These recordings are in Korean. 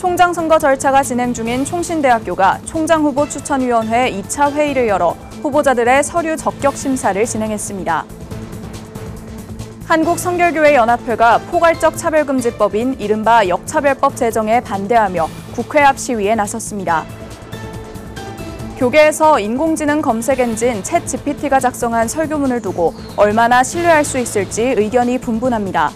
총장 선거 절차가 진행 중인 총신대학교가 총장 후보 추천위원회 2차 회의를 열어 후보자들의 서류 적격 심사를 진행했습니다. 한국성결교회연합회가 포괄적 차별금지법인 이른바 역차별법 제정에 반대하며 국회 앞 시위에 나섰습니다. 교계에서 인공지능 검색 엔진 챗GPT가 작성한 설교문을 두고 얼마나 신뢰할 수 있을지 의견이 분분합니다.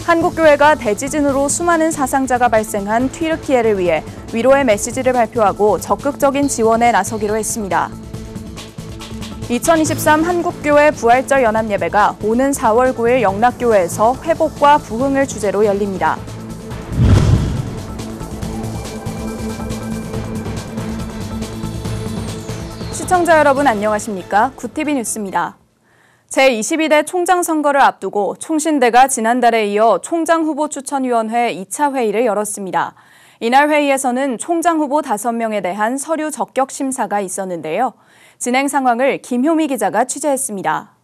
한국교회가 대지진으로 수많은 사상자가 발생한 튀르키예를 위해 위로의 메시지를 발표하고 적극적인 지원에 나서기로 했습니다. 2023 한국교회 부활절 연합예배가 오는 4월 9일 영락교회에서 회복과 부흥을 주제로 열립니다. 시청자 여러분 안녕하십니까? 구TV 뉴스입니다. 제22대 총장 선거를 앞두고 총신대가 지난달에 이어 총장 후보 추천위원회 2차 회의를 열었습니다. 이날 회의에서는 총장 후보 5명에 대한 서류 적격 심사가 있었는데요. 진행 상황을 김효미 기자가 취재했습니다.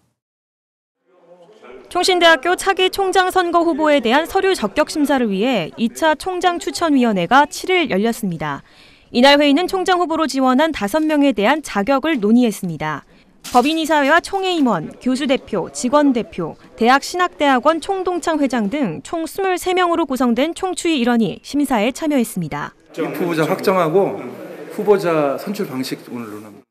총신대학교 차기 총장 선거 후보에 대한 서류 적격 심사를 위해 2차 총장 추천위원회가 7일 열렸습니다. 이날 회의는 총장 후보로 지원한 5명에 대한 자격을 논의했습니다. 법인이사회와 총회임원, 교수대표, 직원대표, 대학신학대학원 총동창 회장 등 총 23명으로 구성된 총추위 일원이 심사에 참여했습니다. 후보자 확정하고 후보자 선출 방식 오늘 논합니다.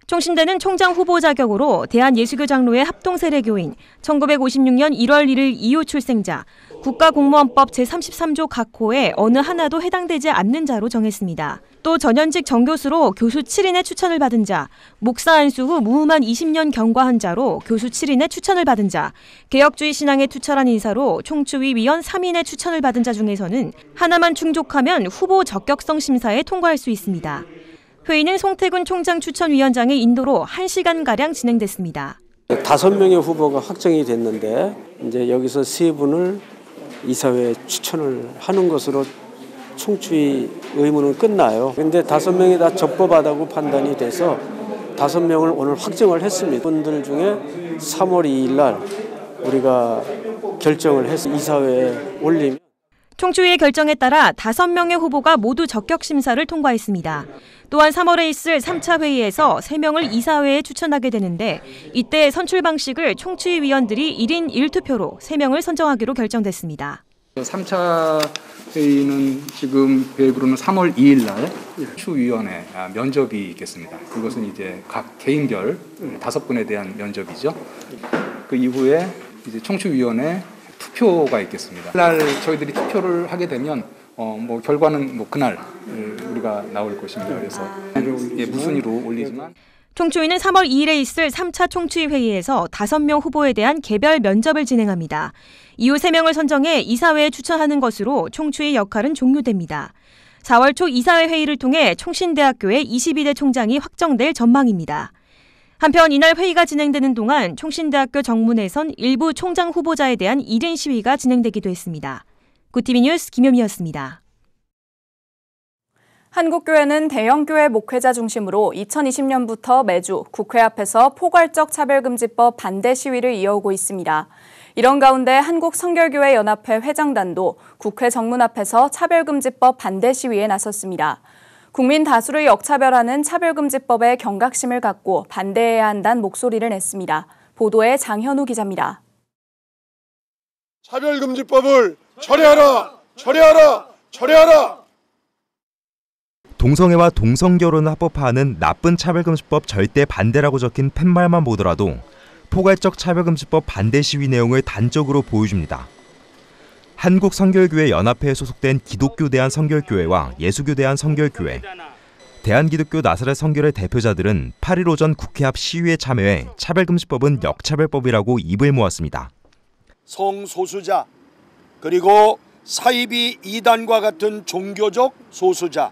총신대는 총장 후보 자격으로 대한예수교장로회 합동세례교인, 1956년 1월 1일 이후 출생자, 국가공무원법 제33조 각 호에 어느 하나도 해당되지 않는 자로 정했습니다. 또 전현직 정교수로 교수 7인의 추천을 받은 자, 목사 안수 후 무후만 20년 경과한 자로 교수 7인의 추천을 받은 자, 개혁주의 신앙에 투철한 인사로 총추위 위원 3인의 추천을 받은 자 중에서는 하나만 충족하면 후보 적격성 심사에 통과할 수 있습니다. 회의는 송태군 총장 추천위원장의 인도로 1시간가량 진행됐습니다. 5명의 후보가 확정이 됐는데 이제 여기서 3분을 이사회에 추천을 하는 것으로 총추위 의무는 끝나요. 그런데 5명이 다 적법하다고 판단이 돼서 5명을 오늘 확정을 했습니다. 분들 중에 3월 2일 날 우리가 결정을 해서 이사회에 올리면 총추위의 결정에 따라 5명의 후보가 모두 적격 심사를 통과했습니다. 또한 3월에 있을 3차 회의에서 3명을 이사회에 추천하게 되는데 이때 선출 방식을 총추위 위원들이 1인 1투표로 3명을 선정하기로 결정됐습니다. 3차 회의는 지금 계획으로는 3월 2일 날 추위원회 면접이 있겠습니다. 그것은 이제 각 개인별 5분에 대한 면접이죠. 그 이후에 이제 총추위원회 투표가 있겠습니다. 그날 저희들이 투표를 하게 되면 결과는 그날 우리가 나올 것입니다. 그래서 무순위로 올리지만 총추위는 3월 2일에 있을 3차 총추위 회의에서 5명 후보에 대한 개별 면접을 진행합니다. 이후 3명을 선정해 이사회에 추천하는 것으로 총추위 역할은 종료됩니다. 4월 초 이사회 회의를 통해 총신대학교의 22대 총장이 확정될 전망입니다. 한편 이날 회의가 진행되는 동안 총신대학교 정문에선 일부 총장 후보자에 대한 1인 시위가 진행되기도 했습니다. 구TV 뉴스 김효미였습니다. 한국교회는 대형교회 목회자 중심으로 2020년부터 매주 국회 앞에서 포괄적 차별금지법 반대 시위를 이어오고 있습니다. 이런 가운데 한국성결교회연합회 회장단도 국회 정문 앞에서 차별금지법 반대 시위에 나섰습니다. 국민 다수를 역차별하는 차별금지법에 경각심을 갖고 반대해야 한다는 목소리를 냈습니다. 보도에 장현우 기자입니다. 차별금지법을 철회하라! 철회하라! 철회하라! 동성애와 동성결혼을 합법화하는 나쁜 차별금지법 절대 반대라고 적힌 팻말만 보더라도 포괄적 차별금지법 반대 시위 내용을 단적으로 보여줍니다. 한국성결교회연합회에 소속된 기독교 대한성결교회와 예수교 대한성결교회, 대한기독교 나사렛 성결의 대표자들은 8일 오전 국회 앞 시위에 참여해 차별금지법은 역차별법이라고 입을 모았습니다. 성소수자, 그리고 사이비 이단과 같은 종교적 소수자,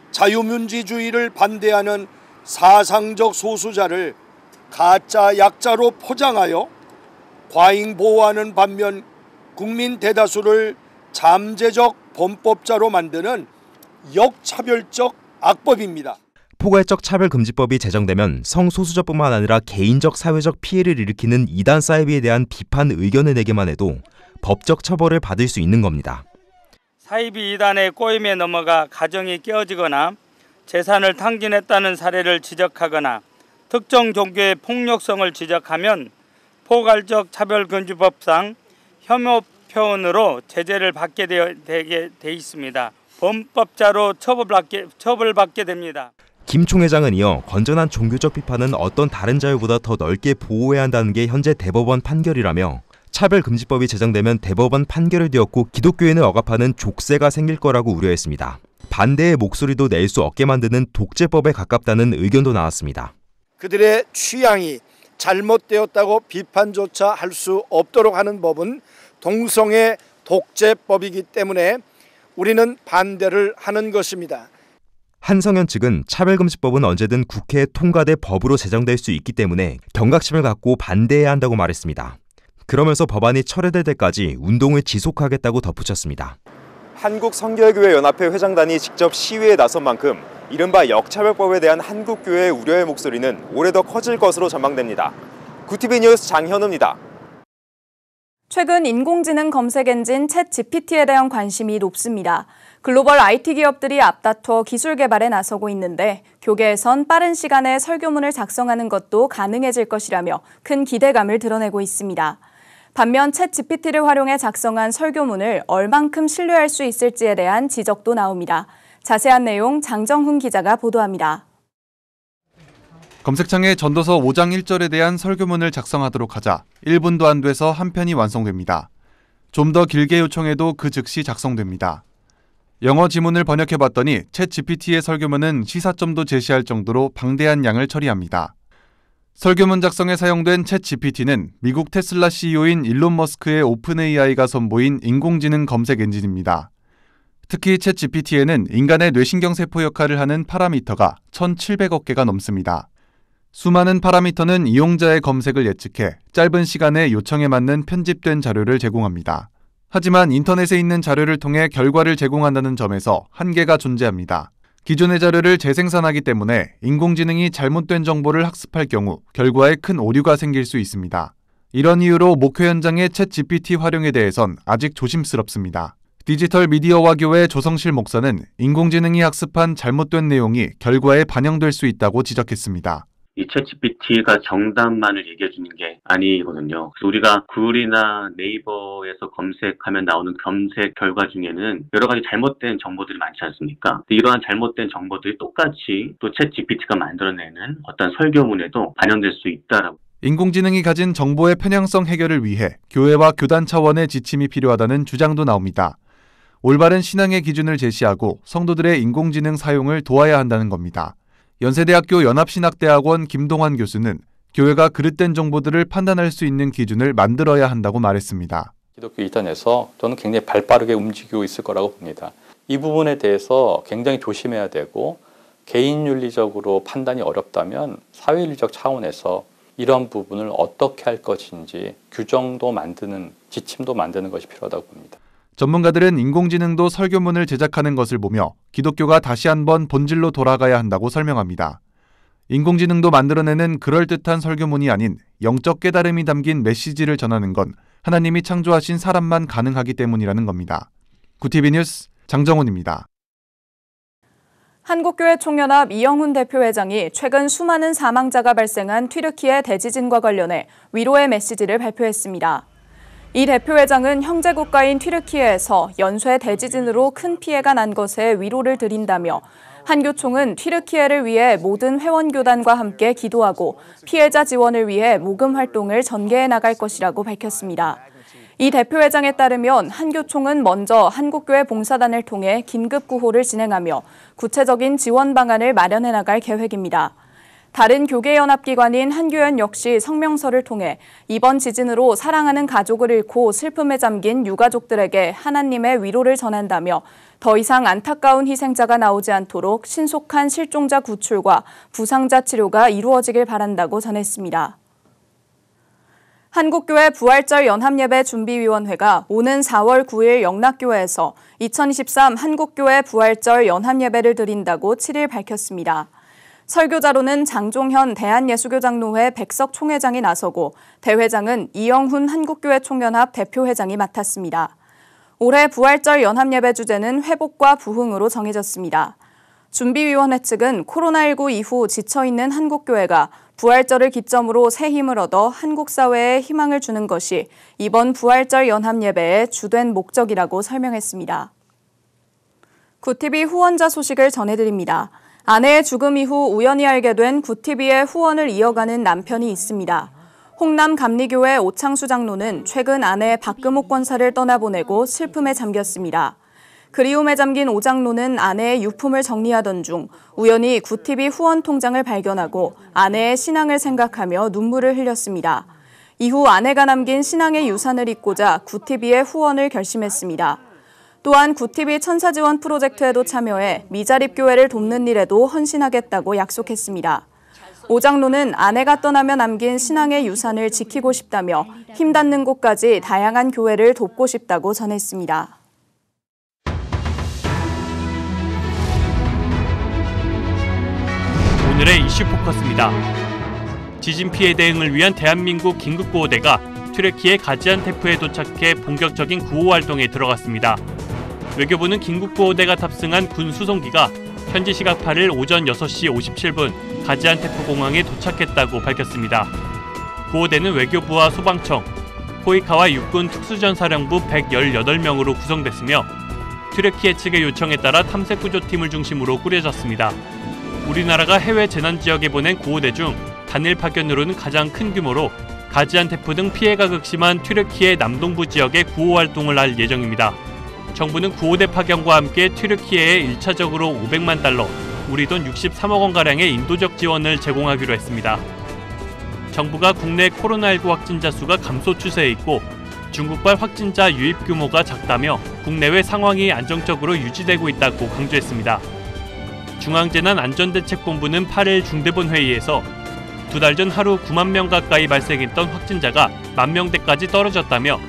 자유민주주의를 반대하는 사상적 소수자를 가짜 약자로 포장하여 과잉 보호하는 반면 국민 대다수를 잠재적 범법자로 만드는 역차별적 악법입니다. 포괄적 차별금지법이 제정되면 성소수자뿐만 아니라 개인적 사회적 피해를 일으키는 이단 사이비에 대한 비판 의견을 내기만 해도 법적 처벌을 받을 수 있는 겁니다. 사이비 이단의 꼬임에 넘어가 가정이 깨어지거나 재산을 탕진했다는 사례를 지적하거나 특정 종교의 폭력성을 지적하면 포괄적 차별금지법상 혐오 표현으로 제재를 받게 되게 돼 있습니다. 범법자로 처벌받게 됩니다. 김 총회장은 이어 건전한 종교적 비판은 어떤 다른 자유보다 더 넓게 보호해야 한다는 게 현재 대법원 판결이라며 차별금지법이 제정되면 대법원 판결을 뒤엎고 기독교인을 억압하는 족쇄가 생길 거라고 우려했습니다. 반대의 목소리도 낼 수 없게 만드는 독재법에 가깝다는 의견도 나왔습니다. 그들의 취향이 잘못되었다고 비판조차 할 수 없도록 하는 법은 동성애 독재법이기 때문에 우리는 반대를 하는 것입니다. 한성현 측은 차별금지법은 언제든 국회에 통과돼 법으로 제정될 수 있기 때문에 경각심을 갖고 반대해야 한다고 말했습니다. 그러면서 법안이 철회될 때까지 운동을 지속하겠다고 덧붙였습니다. 한국성결교회연합회 회장단이 직접 시위에 나선 만큼 이른바 역차별법에 대한 한국교회의 우려의 목소리는 올해 더 커질 것으로 전망됩니다. 구티비 뉴스 장현우입니다. 최근 인공지능 검색 엔진 챗GPT에 대한 관심이 높습니다. 글로벌 IT 기업들이 앞다퉈 기술 개발에 나서고 있는데 교계에선 빠른 시간에 설교문을 작성하는 것도 가능해질 것이라며 큰 기대감을 드러내고 있습니다. 반면 챗GPT를 활용해 작성한 설교문을 얼만큼 신뢰할 수 있을지에 대한 지적도 나옵니다. 자세한 내용 장정훈 기자가 보도합니다. 검색창에 전도서 5장 1절에 대한 설교문을 작성하도록 하자 1분도 안 돼서 한 편이 완성됩니다. 좀 더 길게 요청해도 그 즉시 작성됩니다. 영어 지문을 번역해봤더니 챗GPT의 설교문은 시사점도 제시할 정도로 방대한 양을 처리합니다. 설교문 작성에 사용된 챗GPT는 미국 테슬라 CEO인 일론 머스크의 오픈AI가 선보인 인공지능 검색 엔진입니다. 특히 챗GPT에는 인간의 뇌신경세포 역할을 하는 파라미터가 1,700억 개가 넘습니다. 수많은 파라미터는 이용자의 검색을 예측해 짧은 시간에 요청에 맞는 편집된 자료를 제공합니다. 하지만 인터넷에 있는 자료를 통해 결과를 제공한다는 점에서 한계가 존재합니다. 기존의 자료를 재생산하기 때문에 인공지능이 잘못된 정보를 학습할 경우 결과에 큰 오류가 생길 수 있습니다. 이런 이유로 목회 현장의 챗GPT 활용에 대해선 아직 조심스럽습니다. 디지털 미디어와 교회 조성실 목사는 인공지능이 학습한 잘못된 내용이 결과에 반영될 수 있다고 지적했습니다. 이 챗GPT가 정답만을 얘기해 주는 게 아니거든요. 그래서 우리가 구글이나 네이버에서 검색하면 나오는 검색 결과 중에는 여러 가지 잘못된 정보들이 많지 않습니까? 이러한 잘못된 정보들이 똑같이 또 챗GPT가 만들어내는 어떤 설교문에도 반영될 수 있다라고. 인공지능이 가진 정보의 편향성 해결을 위해 교회와 교단 차원의 지침이 필요하다는 주장도 나옵니다. 올바른 신앙의 기준을 제시하고 성도들의 인공지능 사용을 도와야 한다는 겁니다. 연세대학교 연합신학대학원 김동환 교수는 교회가 그릇된 정보들을 판단할 수 있는 기준을 만들어야 한다고 말했습니다. 기독교 이단에서 저는 굉장히 발빠르게 움직이고 있을 거라고 봅니다. 이 부분에 대해서 굉장히 조심해야 되고 개인윤리적으로 판단이 어렵다면 사회윤리적 차원에서 이런 부분을 어떻게 할 것인지 규정도 만드는, 지침도 만드는 것이 필요하다고 봅니다. 전문가들은 인공지능도 설교문을 제작하는 것을 보며 기독교가 다시 한번 본질로 돌아가야 한다고 설명합니다. 인공지능도 만들어내는 그럴듯한 설교문이 아닌 영적 깨달음이 담긴 메시지를 전하는 건 하나님이 창조하신 사람만 가능하기 때문이라는 겁니다. 구티비 뉴스 장정훈입니다. 한국교회 총연합 이영훈 대표회장이 최근 수많은 사망자가 발생한 튀르키예 대지진과 관련해 위로의 메시지를 발표했습니다. 이 대표회장은 형제 국가인 튀르키예에서 연쇄 대지진으로 큰 피해가 난 것에 위로를 드린다며 한교총은 튀르키예를 위해 모든 회원교단과 함께 기도하고 피해자 지원을 위해 모금 활동을 전개해 나갈 것이라고 밝혔습니다. 이 대표회장에 따르면 한교총은 먼저 한국교회 봉사단을 통해 긴급 구호를 진행하며 구체적인 지원 방안을 마련해 나갈 계획입니다. 다른 교계연합기관인 한교연 역시 성명서를 통해 이번 지진으로 사랑하는 가족을 잃고 슬픔에 잠긴 유가족들에게 하나님의 위로를 전한다며 더 이상 안타까운 희생자가 나오지 않도록 신속한 실종자 구출과 부상자 치료가 이루어지길 바란다고 전했습니다. 한국교회 부활절 연합예배 준비위원회가 오는 4월 9일 영락교회에서 2023 한국교회 부활절 연합예배를 드린다고 7일 밝혔습니다. 설교자로는 장종현 대한예수교장로회 백석 총회장이 나서고 대회장은 이영훈 한국교회 총연합 대표회장이 맡았습니다. 올해 부활절 연합예배 주제는 회복과 부흥으로 정해졌습니다. 준비위원회 측은 코로나19 이후 지쳐있는 한국교회가 부활절을 기점으로 새 힘을 얻어 한국 사회에 희망을 주는 것이 이번 부활절 연합예배의 주된 목적이라고 설명했습니다. 구티비 후원자 소식을 전해드립니다. 아내의 죽음 이후 우연히 알게 된 구티비의 후원을 이어가는 남편이 있습니다. 홍남 감리교회 오창수 장로는 최근 아내 박금옥 권사를 떠나보내고 슬픔에 잠겼습니다. 그리움에 잠긴 오 장로는 아내의 유품을 정리하던 중 우연히 구티비 후원 통장을 발견하고 아내의 신앙을 생각하며 눈물을 흘렸습니다. 이후 아내가 남긴 신앙의 유산을 잇고자 구티비의 후원을 결심했습니다. 또한 구티비 천사지원 프로젝트에도 참여해 미자립교회를 돕는 일에도 헌신하겠다고 약속했습니다. 오 장로는 아내가 떠나며 남긴 신앙의 유산을 지키고 싶다며 힘 닿는 곳까지 다양한 교회를 돕고 싶다고 전했습니다. 오늘의 이슈 포커스입니다. 지진 피해 대응을 위한 대한민국 긴급구호대가 튀르키예 가지안테프에 도착해 본격적인 구호 활동에 들어갔습니다. 외교부는 긴급구호대가 탑승한 군 수송기가 현지 시각 8일 오전 6시 57분 가지안테프 공항에 도착했다고 밝혔습니다. 구호대는 외교부와 소방청, 코이카와 육군 특수전사령부 118명으로 구성됐으며 튀르키예 측의 요청에 따라 탐색구조팀을 중심으로 꾸려졌습니다. 우리나라가 해외 재난 지역에 보낸 구호대 중 단일 파견으로는 가장 큰 규모로 가지안테프 등 피해가 극심한 튀르키예 남동부 지역에 구호 활동을 할 예정입니다. 정부는 구호대 파견과 함께 튀르키예에 1차적으로 500만 달러, 우리 돈 63억 원가량의 인도적 지원을 제공하기로 했습니다. 정부가 국내 코로나19 확진자 수가 감소 추세에 있고 중국발 확진자 유입 규모가 작다며 국내외 상황이 안정적으로 유지되고 있다고 강조했습니다. 중앙재난안전대책본부는 8일 중대본 회의에서 2달 전 하루 9만 명 가까이 발생했던 확진자가 1만 명대까지 떨어졌다며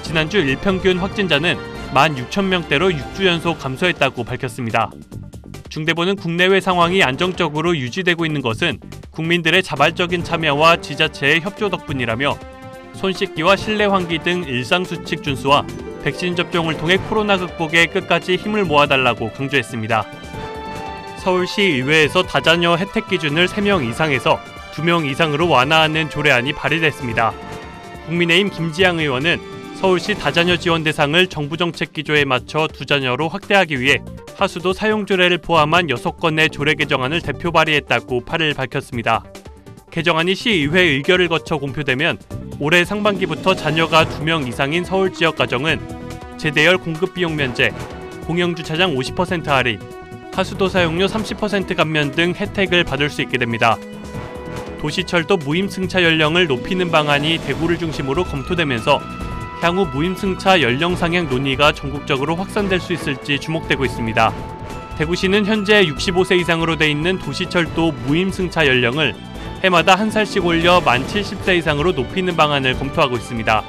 지난주 일평균 확진자는 16,000명대로 6주 연속 감소했다고 밝혔습니다. 중대본은 국내외 상황이 안정적으로 유지되고 있는 것은 국민들의 자발적인 참여와 지자체의 협조 덕분이라며 손 씻기와 실내 환기 등 일상수칙 준수와 백신 접종을 통해 코로나 극복에 끝까지 힘을 모아달라고 강조했습니다. 서울시 의회에서 다자녀 혜택 기준을 3명 이상에서 2명 이상으로 완화하는 조례안이 발의됐습니다. 국민의힘 김지양 의원은 서울시 다자녀 지원 대상을 정부 정책 기조에 맞춰 2자녀로 확대하기 위해 하수도 사용 조례를 포함한 6건의 조례 개정안을 대표 발의했다고 8일 밝혔습니다. 개정안이 시의회 의결을 거쳐 공표되면 올해 상반기부터 자녀가 2명 이상인 서울 지역 가정은 제대열 공급 비용 면제, 공영주차장 50% 할인, 하수도 사용료 30% 감면 등 혜택을 받을 수 있게 됩니다. 도시철도 무임승차 연령을 높이는 방안이 대구를 중심으로 검토되면서 향후 무임승차 연령 상향 논의가 전국적으로 확산될 수 있을지 주목되고 있습니다. 대구시는 현재 65세 이상으로 돼 있는 도시철도 무임승차 연령을 해마다 1살씩 올려 만 70세 이상으로 높이는 방안을 검토하고 있습니다.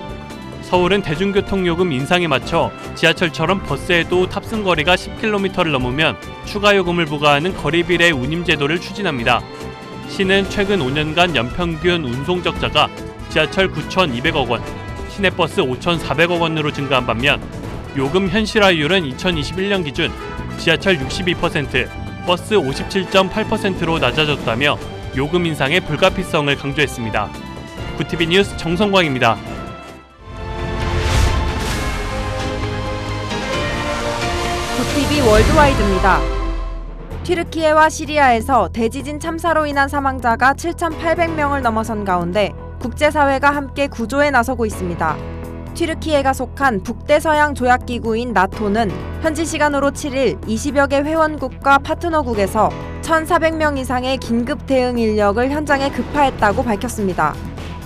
서울은 대중교통요금 인상에 맞춰 지하철처럼 버스에도 탑승거리가 10km를 넘으면 추가 요금을 부과하는 거리비례 운임 제도를 추진합니다. 시는 최근 5년간 연평균 운송 적자가 지하철 9,200억 원, 시내버스 5,400억 원으로 증가한 반면 요금 현실화율은 2021년 기준 지하철 62%, 버스 57.8%로 낮아졌다며 요금 인상의 불가피성을 강조했습니다. 구티비 뉴스 정성광입니다. 구티비 월드와이드입니다. 튀르키예와 시리아에서 대지진 참사로 인한 사망자가 7,800명을 넘어선 가운데 국제사회가 함께 구조에 나서고 있습니다. 튀르키예가 속한 북대서양 조약기구인 나토는 현지 시간으로 7일 20여 개 회원국과 파트너국에서 1,400명 이상의 긴급 대응 인력을 현장에 급파했다고 밝혔습니다.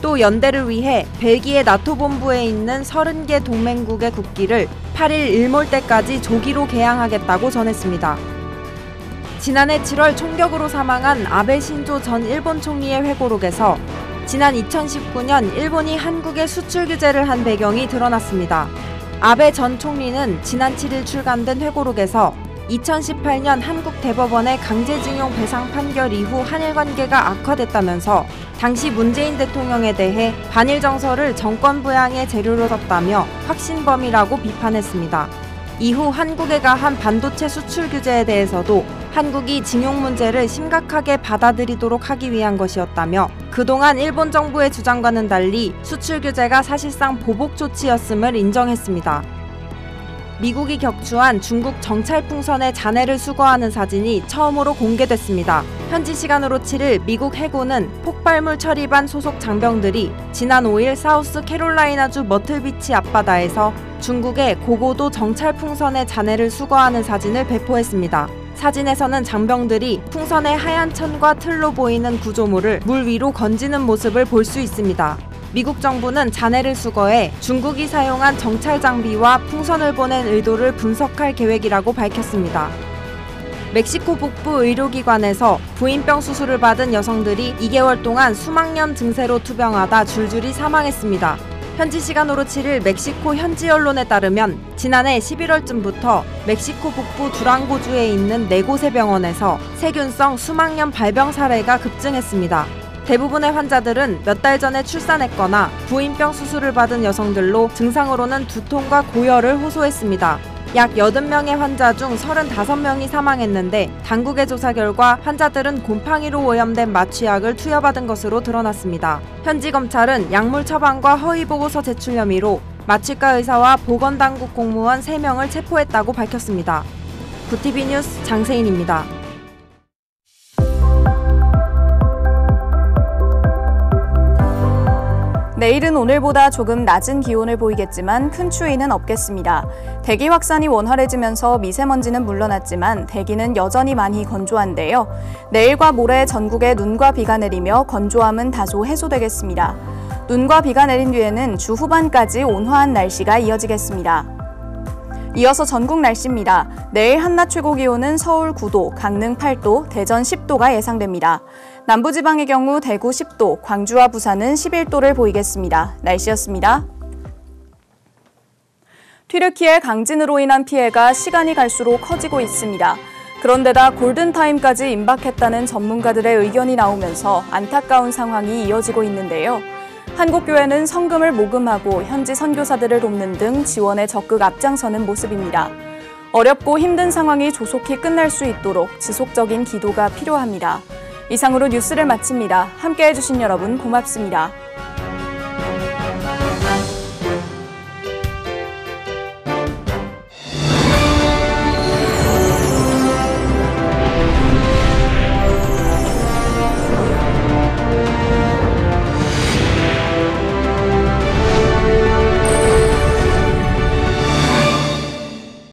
또 연대를 위해 벨기에 나토 본부에 있는 30개 동맹국의 국기를 8일 일몰 때까지 조기로 개양하겠다고 전했습니다. 지난해 7월 총격으로 사망한 아베 신조 전 일본 총리의 회고록에서 지난 2019년 일본이 한국에 수출 규제를 한 배경이 드러났습니다. 아베 전 총리는 지난 7일 출간된 회고록에서 2018년 한국 대법원의 강제징용 배상 판결 이후 한일 관계가 악화됐다면서 당시 문재인 대통령에 대해 반일 정서를 정권 부양의 재료로 뒀다며 확신범이라고 비판했습니다. 이후 한국에 가한 반도체 수출 규제에 대해서도 한국이 징용 문제를 심각하게 받아들이도록 하기 위한 것이었다며 그동안 일본 정부의 주장과는 달리 수출 규제가 사실상 보복 조치였음을 인정했습니다. 미국이 격추한 중국 정찰풍선의 잔해를 수거하는 사진이 처음으로 공개됐습니다. 현지 시간으로 7일 미국 해군은 폭발물 처리반 소속 장병들이 지난 5일 사우스 캐롤라이나주 머틀비치 앞바다에서 중국의 고고도 정찰풍선의 잔해를 수거하는 사진을 배포했습니다. 사진에서는 장병들이 풍선의 하얀 천과 틀로 보이는 구조물을 물 위로 건지는 모습을 볼 수 있습니다. 미국 정부는 잔해를 수거해 중국이 사용한 정찰 장비와 풍선을 보낸 의도를 분석할 계획이라고 밝혔습니다. 멕시코 북부 의료기관에서 부인병 수술을 받은 여성들이 2개월 동안 수막염 증세로 투병하다 줄줄이 사망했습니다. 현지 시간으로 7일 멕시코 현지 언론에 따르면 지난해 11월쯤부터 멕시코 북부 두랑고주에 있는 4곳의 병원에서 세균성 수막염 발병 사례가 급증했습니다. 대부분의 환자들은 몇 달 전에 출산했거나 부인병 수술을 받은 여성들로 증상으로는 두통과 고열을 호소했습니다. 약 80명의 환자 중 35명이 사망했는데 당국의 조사 결과 환자들은 곰팡이로 오염된 마취약을 투여받은 것으로 드러났습니다. 현지 검찰은 약물 처방과 허위보고서 제출 혐의로 마취과 의사와 보건당국 공무원 3명을 체포했다고 밝혔습니다. 구티비 뉴스 장세인입니다. 내일은 오늘보다 조금 낮은 기온을 보이겠지만 큰 추위는 없겠습니다. 대기 확산이 원활해지면서 미세먼지는 물러났지만 대기는 여전히 많이 건조한데요. 내일과 모레 전국에 눈과 비가 내리며 건조함은 다소 해소되겠습니다. 눈과 비가 내린 뒤에는 주 후반까지 온화한 날씨가 이어지겠습니다. 이어서 전국 날씨입니다. 내일 한낮 최고 기온은 서울 9도, 강릉 8도, 대전 10도가 예상됩니다. 남부지방의 경우 대구 10도, 광주와 부산은 11도를 보이겠습니다. 날씨였습니다. 튀르키예 강진으로 인한 피해가 시간이 갈수록 커지고 있습니다. 그런데다 골든타임까지 임박했다는 전문가들의 의견이 나오면서 안타까운 상황이 이어지고 있는데요. 한국교회는 성금을 모금하고 현지 선교사들을 돕는 등 지원에 적극 앞장서는 모습입니다. 어렵고 힘든 상황이 조속히 끝날 수 있도록 지속적인 기도가 필요합니다. 이상으로 뉴스를 마칩니다. 함께해 주신 여러분 고맙습니다.